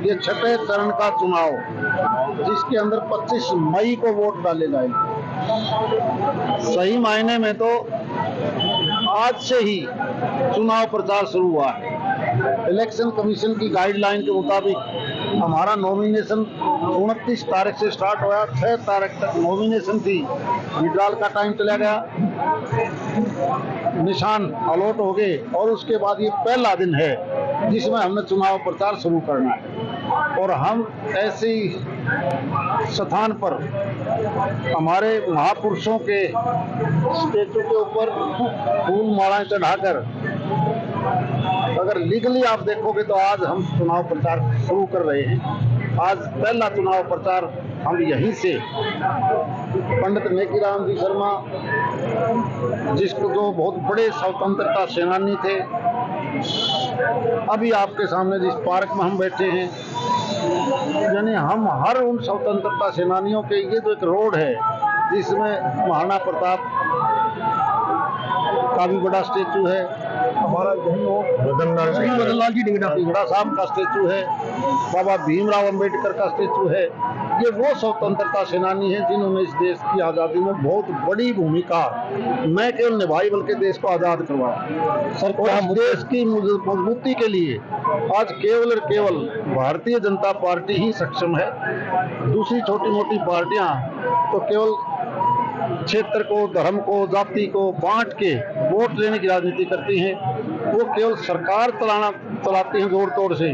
ये छठे चरण का चुनाव जिसके अंदर 25 मई को वोट डाले जाएंगे। सही मायने में तो आज से ही चुनाव प्रचार शुरू हुआ है। इलेक्शन कमीशन की गाइडलाइन के मुताबिक हमारा नॉमिनेशन 29 तारीख से स्टार्ट हुआ, 6 तारीख तक नॉमिनेशन थी। विड्रॉल का टाइम चला गया, निशान अलॉट हो गए और उसके बाद ये पहला दिन है जिसमें हमने चुनाव प्रचार शुरू करना है। और हम ऐसे स्थान पर हमारे महापुरुषों के स्टेचू के ऊपर फूल मालाएं चढ़ाकर, अगर लीगली आप देखोगे तो आज हम चुनाव प्रचार शुरू कर रहे हैं। आज पहला चुनाव प्रचार हम यहीं से पंडित नेकीराम जी शर्मा, जिसको जो बहुत बड़े स्वतंत्रता सेनानी थे, अभी आपके सामने जिस पार्क में हम बैठे हैं, यानी हम हर उन स्वतंत्रता सेनानियों के, ये तो एक रोड है जिसमें महाराणा प्रताप का भी बड़ा स्टेचू है, हमारा मदन लाल जी ढींगड़ा साहब का स्टेचू है, बाबा भीमराव अंबेडकर का स्टेचू है। ये वो स्वतंत्रता सेनानी हैं जिन्होंने इस देश की आज़ादी में बहुत बड़ी भूमिका न केवल निभाई बल्कि देश को आज़ाद करवाया। सर, और देश की मजबूती के लिए आज केवल और केवल भारतीय जनता पार्टी ही सक्षम है। दूसरी छोटी मोटी पार्टियां तो केवल क्षेत्र को, धर्म को, जाति को बांट के वोट लेने की राजनीति करती हैं। वो केवल सरकार चलाती हैं जोड़ तोड़ से।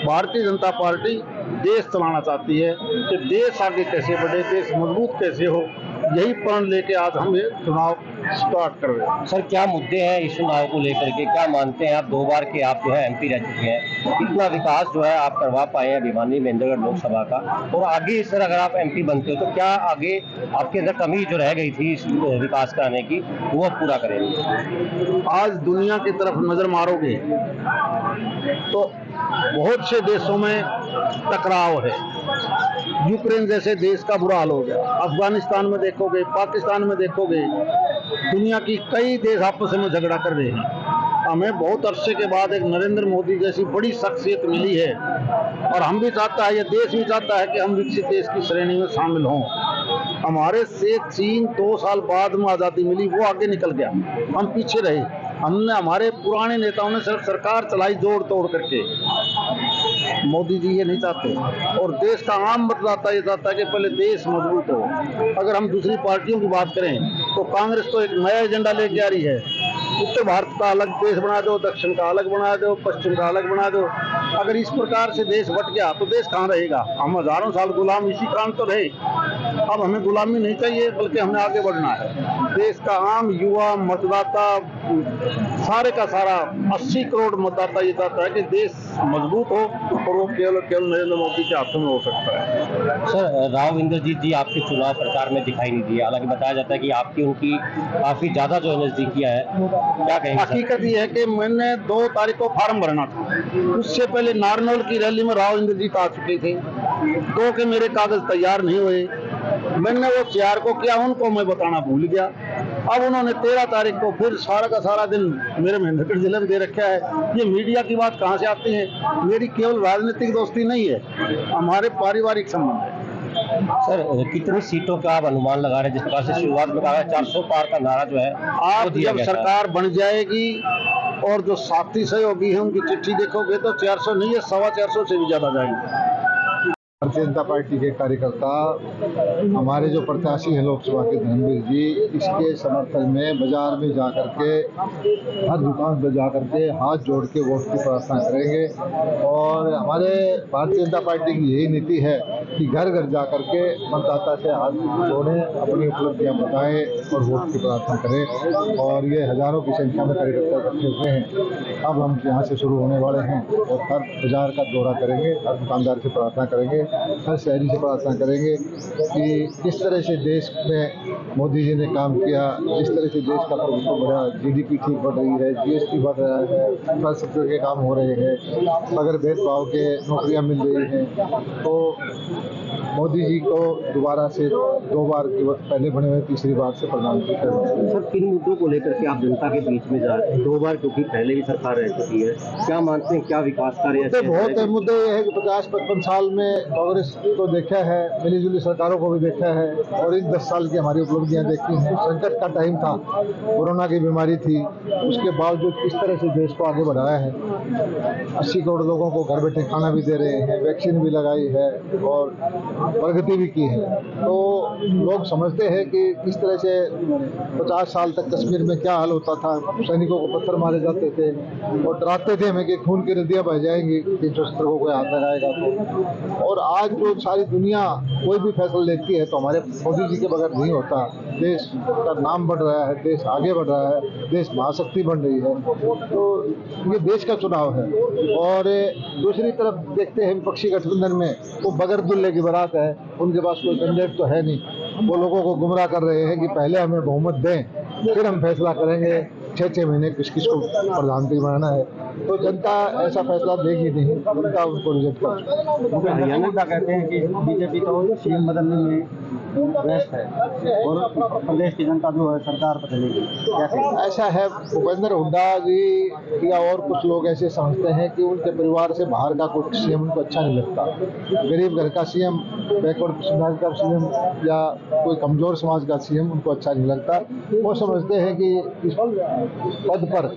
भारतीय जनता पार्टी देश चलाना चाहती है कि देश आगे कैसे बढ़े, देश मजबूत कैसे हो, यही प्रण लेके आज हम ये चुनाव स्टार्ट कर रहे हैं। सर, क्या मुद्दे हैं इस चुनाव को लेकर के? क्या मानते हैं आप? 2 बार के आप जो है एमपी रह चुके हैं, कितना विकास जो है आप करवा पाए हैं भिवानी महेंद्रगढ़ लोकसभा का? और आगे सर अगर आप एमपी बनते हो तो क्या आगे आपके अंदर कमी जो रह गई थी इस विकास कराने की वो आप पूरा करेंगे? आज दुनिया की तरफ नजर मारोगे तो बहुत से देशों में टकराव है। यूक्रेन जैसे देश का बुरा हाल हो गया, अफगानिस्तान में देखोगे, पाकिस्तान में देखोगे, दुनिया की कई देश आपस में झगड़ा कर रहे हैं। हमें बहुत अरसे के बाद एक नरेंद्र मोदी जैसी बड़ी शख्सियत मिली है और हम भी चाहता है, ये देश भी चाहता है कि हम विकसित देश की श्रेणी में शामिल हों। हमारे से चीन 2 साल बाद में आज़ादी मिली, वो आगे निकल गया, हम पीछे रहे। हमने, हमारे पुराने नेताओं ने सिर्फ सरकार चलाई जोड़ तोड़ करके। मोदी जी ये नहीं चाहते और देश का आम मतदाता ये चाहता है कि पहले देश मजबूत हो। अगर हम दूसरी पार्टियों की बात करें तो कांग्रेस तो एक नया एजेंडा लेके आ रही है, उत्तर भारत का अलग देश बना दो, दक्षिण का अलग बना दो, पश्चिम का अलग बना दो। अगर इस प्रकार से देश बट गया तो देश कहाँ रहेगा? हम हजारों साल गुलाम इसी कारण तो रहे। अब हमें गुलामी नहीं चाहिए बल्कि हमें आगे बढ़ना है। देश का आम युवा मतदाता, सारे का सारा 80 करोड़ मतदाता ये चाहता है कि देश मजबूत हो और वो केवल नरेंद्र मोदी के हाथों में हो सकता है। सर, राव इंद्रजीत जी आपके चुनाव प्रचार में दिखाई नहीं दिए, हालांकि बताया जाता है कि आपकी उनकी काफी ज्यादा जो नजदीकियां है, क्या कहेंगे? हकीकत ये है कि मैंने 2 तारीख को फार्म भरना था, उससे पहले नारनौल की रैली में राव इंद्रजीत आ चुके थे। 2 के मेरे कागज तैयार नहीं हुए, मैंने वो 4 को किया, उनको मैं बताना भूल गया। अब उन्होंने 13 तारीख को फिर सारा का सारा दिन मेरे महेंद्रगढ़ जिले में दे रखा है। ये मीडिया की बात कहाँ से आती है? मेरी केवल राजनीतिक दोस्ती नहीं है, हमारे पारिवारिक संबंध है। सर, कितनी सीटों का आप अनुमान लगा रहे हैं? जिस प्रकार से शुरुआत में कहा 400 पार का नारा जो है आप जब सरकार बन जाएगी और जो साथी सहयोगी हैं उनकी चिट्ठी देखोगे तो 400 नहीं है, 425 से भी ज्यादा जाएंगे। भारतीय जनता पार्टी के कार्यकर्ता, हमारे जो प्रत्याशी हैं लोकसभा के धर्मवीर जी, इसके समर्थन में बाजार में जा करके, हर दुकान पर जा करके हाथ जोड़ के वोट की प्रार्थना करेंगे। और हमारे भारतीय जनता पार्टी की यही नीति है कि घर घर जा करके मतदाता से हाथ जोड़ें, अपनी उपलब्धियां बताएं और वोट की प्रार्थना करें। और ये हजारों की संख्या में कार्यकर्ता इकट्ठे हुए हैं। अब हम यहाँ से शुरू होने वाले हैं और हर बाजार का दौरा करेंगे, हर दुकानदार से प्रार्थना करेंगे, हर शहरी से प्रार्थना करेंगे कि किस तरह से देश में मोदी जी ने काम किया, जिस तरह से देश का प्रभुत्व बढ़ा, GDP ठीक बढ़ रही है, GST बढ़ रहा है, इंफ्रास्ट्रक्चर के काम हो रहे हैं, अगर भेदभाव के नौकरियां मिल रही हैं, तो मोदी जी को दोबारा से 2 बार के वक्त पहले बने हुए तीसरी बार से प्रधानमंत्री करना। सर, किन मुद्दों को लेकर के आप जनता के बीच में जा रहे हैं? 2 बार, क्योंकि पहले भी सरकार रह चुकी है, क्या मानते हैं, क्या विकास कार्य मुद्दे बहुत है। मुद्दे ये है कि 50-55 साल में कांग्रेस को देखा है, मिलीजुली सरकारों को भी देखा है, और इन 10 साल की हमारी उपलब्धियां देखी हैं। संकट का टाइम था, कोरोना की बीमारी थी, उसके बावजूद किस तरह से देश को आगे बढ़ाया है। 80 करोड़ लोगों को घर बैठे खाना भी दे रहे हैं, वैक्सीन भी लगाई है और प्रगति भी की है। तो लोग समझते हैं कि किस तरह से 50 साल तक कश्मीर में क्या हाल होता था, सैनिकों को पत्थर मारे जाते थे और डराते थे हमें कि खून की नदियां बह जाएंगी कि जो को कोई हाथ लगाएगा तो। और आज जो सारी दुनिया कोई भी फैसला लेती है तो हमारे मोदी जी के बगैर नहीं होता। देश का नाम बढ़ रहा है, देश आगे बढ़ रहा है, देश महाशक्ति बन रही है। तो ये देश का चुनाव है। और दूसरी तरफ देखते हैं विपक्षी गठबंधन में वो बगैर दुल्हे की बारात है, उनके पास कोई कैंडिडेट तो है नहीं। वो लोगों को गुमराह कर रहे हैं कि पहले हमें बहुमत दें, फिर हम फैसला करेंगे 6-6 महीने किस किस को प्रधानमंत्री बनाना है। तो जनता ऐसा फैसला देगी नहीं, जनता उनको रिजेक्ट कर। हरियाणा का कहते हैं कि बीजेपी तो सीएम बदलने में व्यस्त है और प्रदेश की जनता जो है सरकार बदलेगी, ऐसा है। भूपेंद्र हुड्डा जी या और कुछ लोग ऐसे समझते हैं कि उनके परिवार से बाहर का कोई सीएम उनको अच्छा नहीं लगता। गरीब घर का सीएम, बैकवर्ड समाज का सीएम या कोई कमजोर समाज का सीएम उनको अच्छा नहीं लगता। वो समझते हैं कि इस पद पर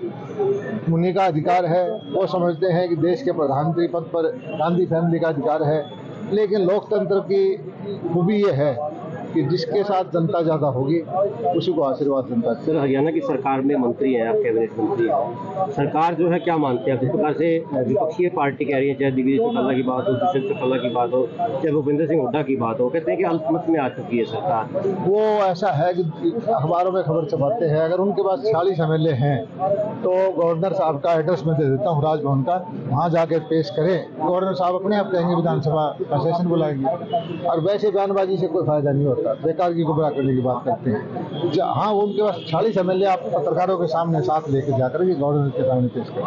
मुनि का अधिकार है, वो समझते हैं कि देश के प्रधानमंत्री पद पर गांधी फैमिली का अधिकार है। लेकिन लोकतंत्र की खूबी ये है कि जिसके साथ जनता ज़्यादा होगी उसी को आशीर्वाद जनता। सर, हरियाणा की सरकार में मंत्री हैं आप, कैबिनेट मंत्री हैं, सरकार जो है क्या मानते हैं? जिस प्रकार से विपक्षी पार्टी कह रही है, चाहे दिग्विजय चौटाला की बात हो, दुष्यंत चौटाला की बात हो, चाहे भूपेंद्र सिंह हुड्डा की बात हो, कहते हैं कि अल्पमत में आ चुकी है सरकार। वो ऐसा है कि अखबारों में खबर छपाते हैं। अगर उनके पास 40 MLA हैं तो गवर्नर साहब का एड्रेस मैं दे देता हूँ राजभवन का, वहाँ जाके पेश करें। गवर्नर साहब अपने आप कहेंगे विधानसभा का सेशन बुलाएंगे। और वैसे बयानबाजी से कोई फायदा नहीं होता, बेकार की गुमराह करने की बात करते हैं। हाँ, उनके पास 40 MLA आप पत्रकारों के सामने साथ लेकर जाकर के गवर्नर के सामने पेश करें।